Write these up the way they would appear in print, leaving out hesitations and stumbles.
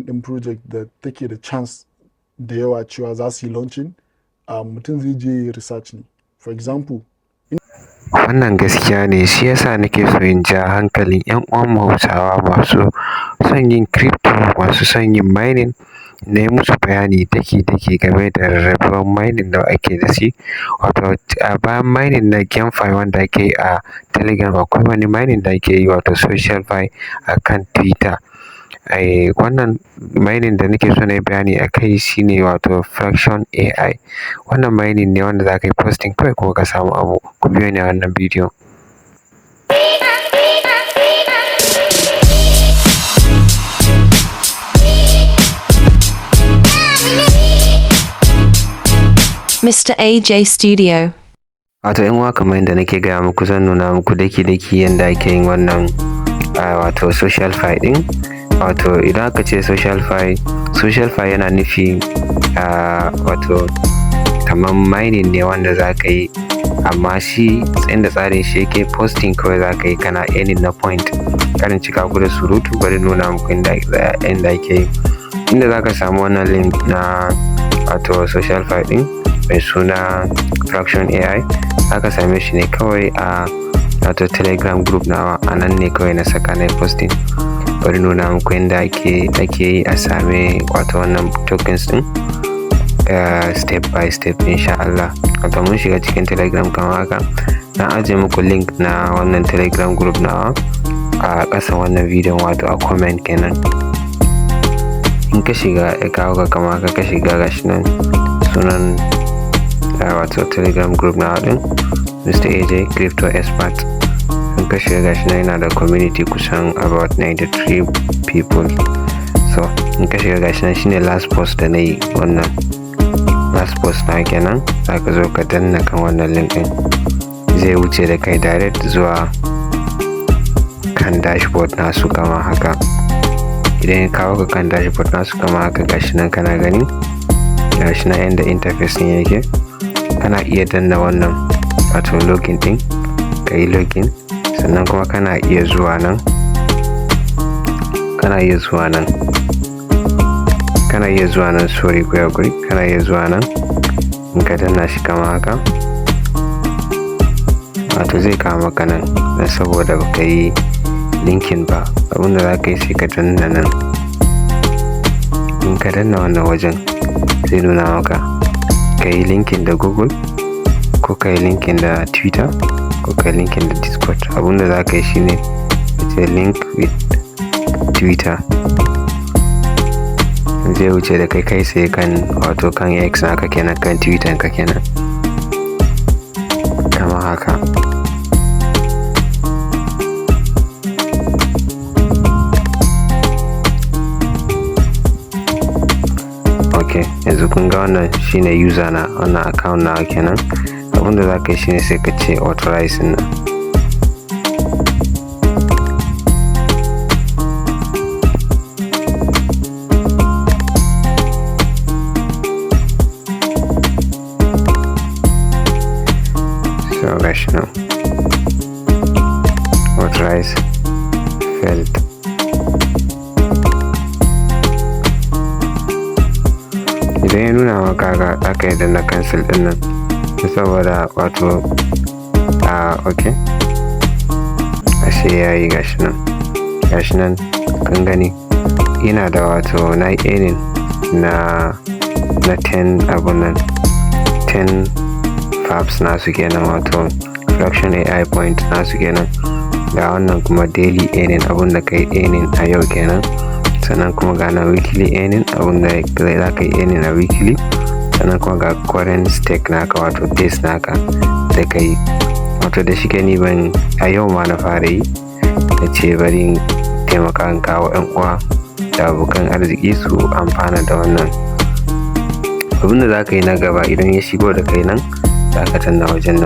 din project da take da chance da yawa cewa za su yi launching, mutum zai je research ne. For example, wannan gaskiya ne, shi yasa nake so in ja hankalin 'yan uwan Hausawa masu son yin crypto, masu son yin mining, na yi musu bayani daki-daki game da rarrabuwar mining da ake da shi. Wato a bayan mining na GameFi wanda ake yi a Telegram, akwai wani mining da ake yi wato social fi a kan Twitter. Wannan mining da nake so na yi bayani a kai shi ne wato Fraction AI. Wannan mining ne wanda za ka yi posting kawai kuma ka samu abu. Ku biyo ni a wannan bidiyon. Mr. AJ Studio. Wato in uwa, kamar yadda nake gaya muku, zan nuna muku daki-daki yadda ake yin wannan wato social fi ɗin. Wato idan aka ce social fi yana nufi wato kamar mining ne wanda za ka yi, amma shi inda tsarin shi yake posting kawai za ka yi, kana earning na point. Karin cika ku da surutu, bari nuna muku inda ake yi. Inda za ka samu wannan link na wato social fi ɗin mai suna Fraction AI, za ka same shi ne kawai a wato Telegram group nawa. A nan ne kawai na saka na posting. Bari nuna muku yadda ake yi a same wato wannan tokens din step by step, insha Allah. Wato mun shiga cikin Telegram kamar haka. Na ajiye muku link na wannan Telegram group nawa a ƙasan wannan bidiyon, wato a comment kenan. In ka shiga ya kawo ka kamar haka, ka shiga gashi nan sunan wato Telegram group nawa din Mr. AJ Crypto Expert. In ka shiga gashi nan yana da community kusan about 93 people. So in ka shiga gashi nan shine last post da na yi, wannan last post na kenan. Za ka zo ka danna kan wannan link din, zai wuce da kai direct zuwa kan dashboard nasu kama haka. Idan ya kawo ka kan dashboard nasu kama haka, gashi nan kana gani, gashi nan yanda interface din yake. Kana iya danna wannan wato login din, ka yi login. Sannan kuma kana iya zuwa nan sorry ku hakuri, kana iya zuwa nan in ka danna shi kama haka, wato zai kawo maka nan dan saboda baka yi linkin ba. Abinda za ka yi sai ka danna nan. In ka danna wannan wajen zai nuna maka ka yi linkin da Google, ko ka yi linkin da Twitter, ko ka yi linkin da Discord. Abinda za ka yi shine ka ce link with Twitter, zai wuce da kai sai kan wato kan X naka kenan, kan Twitter ka kenan, kama haka. Ok, yanzu kun ga wannan shine user na wannan account na kenan. Abinda za ka yi shine sai ka ce authorize nan. So gashi nan authorize failed. Idan ya nuna maka ga aka yi danna cancel din nan, saboda wato ok, ashe yayi. Gashi nan kan gani ina da wato na yi earning na 10 abun nan, 10 FAPS nasu kenan, wato Fraction AI point nasu kenan. Ga wannan kuma daily earning, abun da kai earning a yau kenan. Sannan kuma ga na weekly earning, abun da za ka yi earning a weekly. Sannan kuma ga current stake naka, wato days naka da kai. Wato da shike ni ban a yau ma na fara yi, da ce bari taimaka in kawo 'yan uwa da abokan arziki su amfana da wannan. Abinda za ka yi na gaba, idan ya shigo da kai nan, za ka danna wajen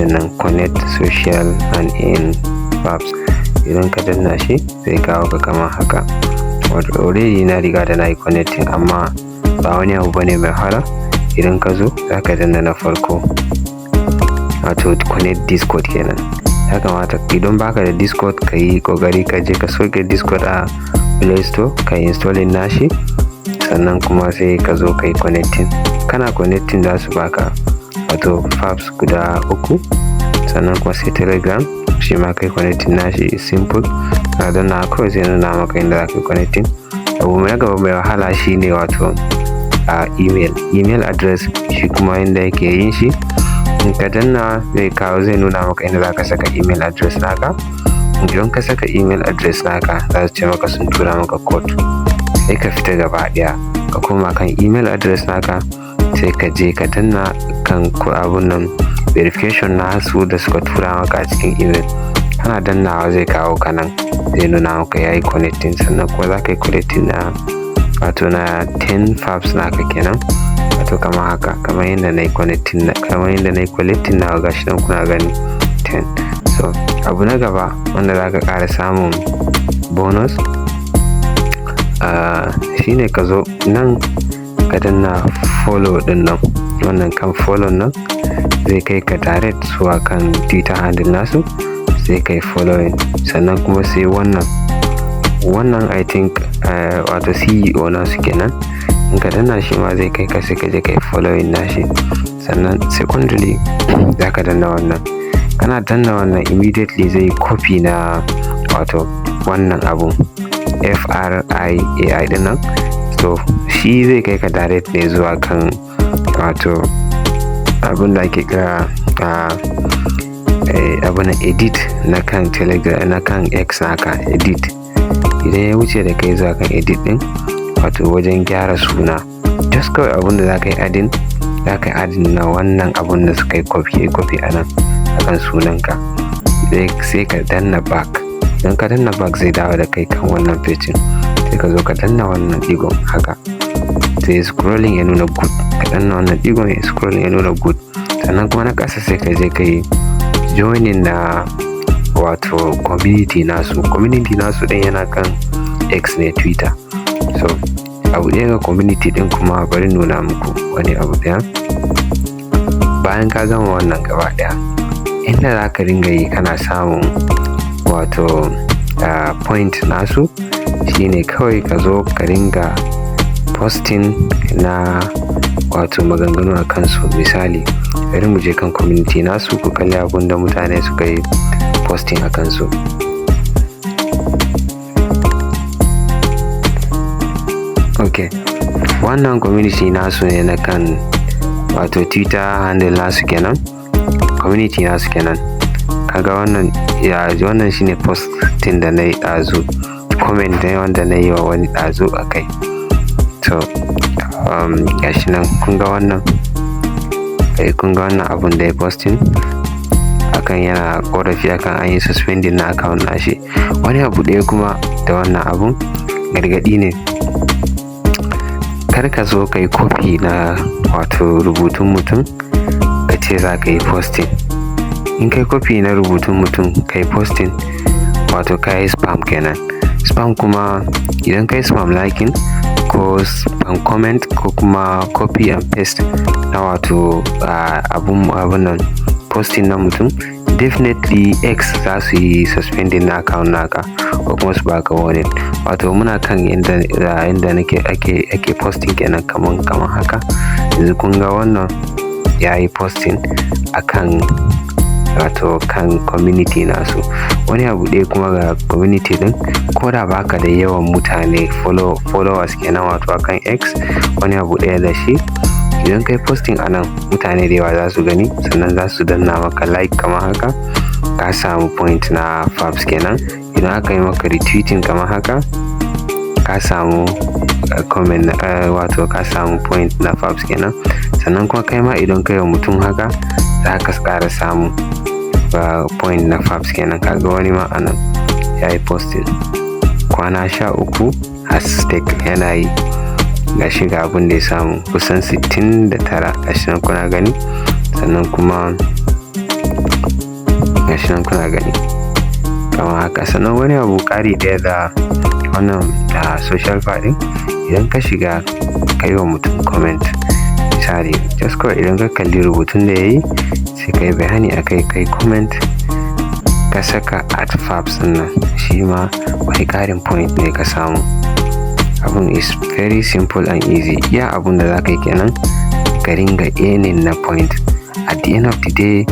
nan connect social and in FAPS. Idan ka danna shi zai kawo ka kamar haka. Wato already na riga da na yi connecting, amma ba wani abu bane mai wahala. Idan ka zo za ka danna na farko, wato connect Discord kenan. Ya kamata idan baka da Discord ka yi kokari ka je ka soke Discord a Play Store ka installing nashi, sannan kuma sai ka zo ka yi connecting. Kana connecting za su baka wato FAPS guda 3, sannan kuma sai Telegram shi ma kai connecting nashi is simple. Ka danna kawai zai nuna maka inda za ka yi connecting. Abu mai gaba mai wahala shine wato email address, shi kuma inda yake yin shi in ka danna zai nuna maka inda za ka saka email address naka. Idan ka saka email address naka za su ce maka sun tura maka code, sai ka fita gaba daya ka koma kan email address naka, sai ka je ka danna kan abun nan verification na su da suka tura maka a cikin email. Kana dannawa zai kawo ka nan, zai nuna maka yayi connecting, sannan kuma za ka yi connecting na wato na 10 FAPS naka kenan, wato kamar haka, kamar yadda na yi connecting na gashi nan kuna gani 10. So abu na gaba wanda za ka ƙara samun bonus shine ka zo nan ka danna follow din nan, wannan kan follow nan zai kai ka direct zuwa kan Twitter handle nasu, sai kai following. Sannan kuma sai wannan I think wato CEO nasu kenan, in ka danna shi ma zai kai ka sai ka je kai following nashi. Sannan secondly za ka danna wannan, kana danna wannan immediately zai copy na wato wannan abun FRIAI din nan, so shi zai kai ka direct ne zuwa kan wato abin da ake kira abin edit na kan Telegram, na kan X naka edit. Idan ya wuce da kai zuwa kan edit din wato wajen gyara suna, just kawai abin da za ka yi adin na wannan abun da suka yi copy a nan akan sunanka, sai ka danna back. Idan ka danna back zai dawo da kai kan wannan page, sai ka zo ka danna wannan digon haka, sai scrolling ya nuna good, ka danna wannan digon ya scrolling ya nuna good. Sannan kuma na ƙasa sai ka je ka yi joining na wato community nasu din yana kan X ne, Twitter. So abu ɗaya ga community din kuma bari nuna muku wani abu ɗaya. Bayan ka gama wannan gaba ɗaya, inda za ka ringa yi kana samun wato point nasu shine kawai ka zo ka ringa posting na wato maganganu a kansu. Misali bari mu je kan community nasu ku kalli abun da mutane suka yi posting a kansu. Okay, wannan community nasu ne na kan wato Twitter handle nasu kenan, community nasu kenan. Kaga wannan shine posting da na yi ɗazu, comment ne wanda na yi wa wani ɗazu a kai. To gashi nan kun ga wannan abun da ya posting akan yana korafi akan an yi suspending na account nashi. Wani abu ɗaya kuma da wannan abun gargaɗi ne, kar ka zo ka yi copy na wato rubutun mutum ka ce za ka yi posting. In kai copy na rubutun mutum ka yi posting wato ka yi spam kenan. Spam kuma idan ka yi spam liking ko spam comment ko kuma copy and paste na wato abun nan posting na mutum, definitely X za su yi suspending na account naka ko kuma su baka warning. Wato muna kan inda ake posting kenan kaman haka. Yanzu kun ga wannan ya yi posting akan wato kan community nasu. Wani abu ɗaya kuma ga community din, ko da baka da yawan mutane followers kenan wato akan X, wani abu ɗaya da shi, idan kai posting a nan mutane da yawa za su gani, sannan za su danna maka like kamar haka, ka samu point na FAPS kenan. Idan aka yi maka retweeting kamar haka, ka samu comment wato ka samu point na FAPS kenan. Sannan kuma kai ma idan kai wa mutum haka za ka ƙara samu point na FAPS kenan. Kaga wani ma anan ya yi posting kwana 13 a stake yana yi, ga shi ga abin da ya samu kusan 69 gashi nan kuna gani. Sannan kuma gashi nan kuna gani kamar haka. Sannan wani abu ƙari ɗaya da wannan social party, idan ka shiga ka yi wa mutum comment, misali just kawai idan ka kalli rubutun da ya yi sai ka yi bayani a kai comment, ka saka @FAPS nan shi ma wani ƙarin point ne ka samu. Abun is very simple and easy. Iya abun da za ka yi kenan ka ringa earning na point. At the end of the day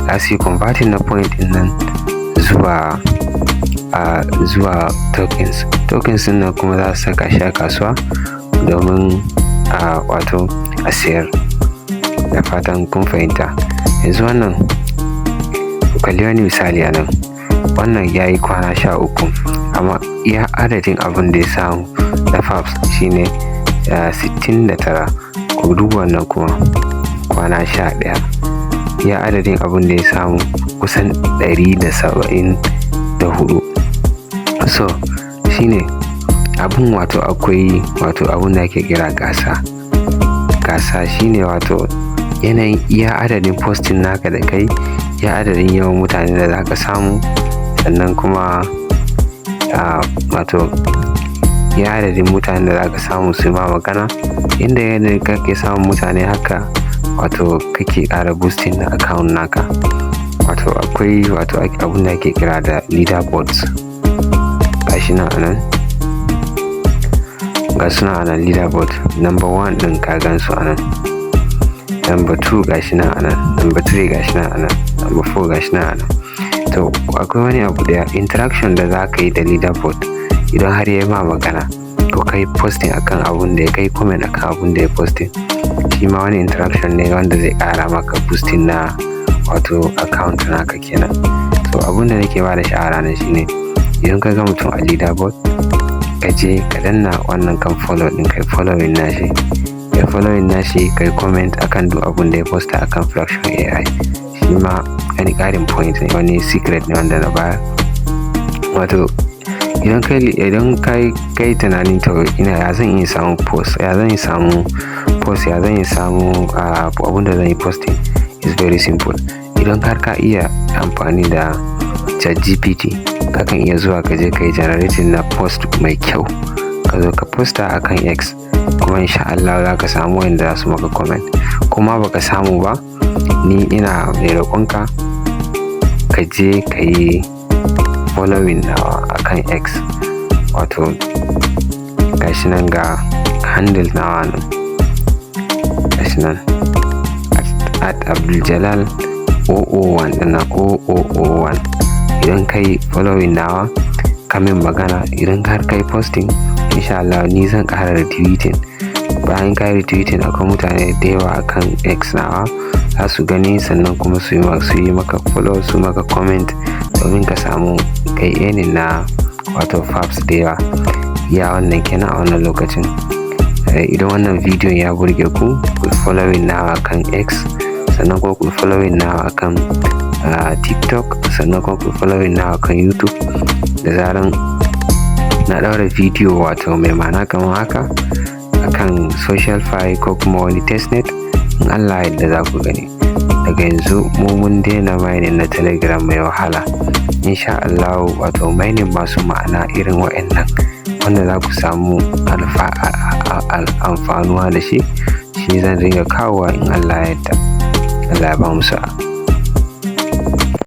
za su yi converting na point din nan zuwa tokens nan kuma za su saka shi a kasuwa domin wato a sayar. Da fatan kun fahimta. Yanzu wannan kalli wani misali a nan, wannan ya yi kwana 13 amma iya adadin abin da ya samu na FAPS shine 69. Ku duba wannan kuma kwana 11 iya adadin abin da ya samu kusan 174. So shine abun wato akwai wato abun da ake kira gasa shine wato yanayin iya adadin posting naka da kai, iya adadin yawan mutane da za ka samu, sannan kuma wato iya adadin mutane da za ka samu su ma magana. Inda yanayin kake samun mutane haka wato kake ƙara boosting na account naka. Wato akwai wato abun da ake kira da leaderboards. Gashi nan anan, ga suna anan leaderboard. Number 1 din ka gan su anan, number 2 gashi nan anan, number 3 gashi nan anan, number 4 gashi nan anan. To akwai wani abu da interaction da za ka yi da leaderboard. Idan har ya yi ma magana ko kai posting akan abun da ya kai comment akan abun da ya posting, shi ma wani interaction ne wanda zai ƙara maka boosting na wato account naka kenan. So abun da nake ba da shawara nan shine idan ka ga mutum a leaderboard, ka je ka danna wannan kan follow din, kai following nashi, kai comment akan duk abun da ya posta akan Fraction AI. Shi ma wani ƙarin point ne, wani secret ne wanda na bayar. Wato idan kai tunanin to ya zan iya samu post, ya zan iya samu abun da zan yi posting, is very simple. Idan har ka iya amfani da ChatGPT, kakan iya zuwa ka je ka yi generating na post mai kyau, ka zo ka posta akan X, kuma insha Allah za ka samu wanda za su maka comment. Kuma baka samu ba, ni ina mai roƙonka ka je ka yi following nawa akan X. Wato gashi nan ga handle nawa nan, gashi nan @abduljalal 001 ɗina 0001. Idan kai following nawa ka min magana, idan har kai posting, insha Allah ni zan ƙara retweeting. Bayan ka retweeting akwai mutane da yawa akan X nawa za su gani, sannan kuma su yi maka follow, su maka comment domin ka samu kai earning na wato FAPS da yawa. Ya wannan kenan a wannan lokacin. Idan wannan bidiyon ya burge ku following nawa akan X, sannan kuma ku following nawa akan TikTok, sannan kuma ku following nawa akan YouTube. Da zaran na ɗaura bidiyo wato mai ma'ana kamar haka akan social fi ko kuma wani testnet, in Allah yadda za ku gani. Daga yanzu mun daina mining na Telegram mai wahala. Insha Allah wato mining masu ma'ana irin wa'annan wanda za ku samu amfanuwa da shi zan ringa kawowa in Allah yadda. Allah ya ba mu sa'a.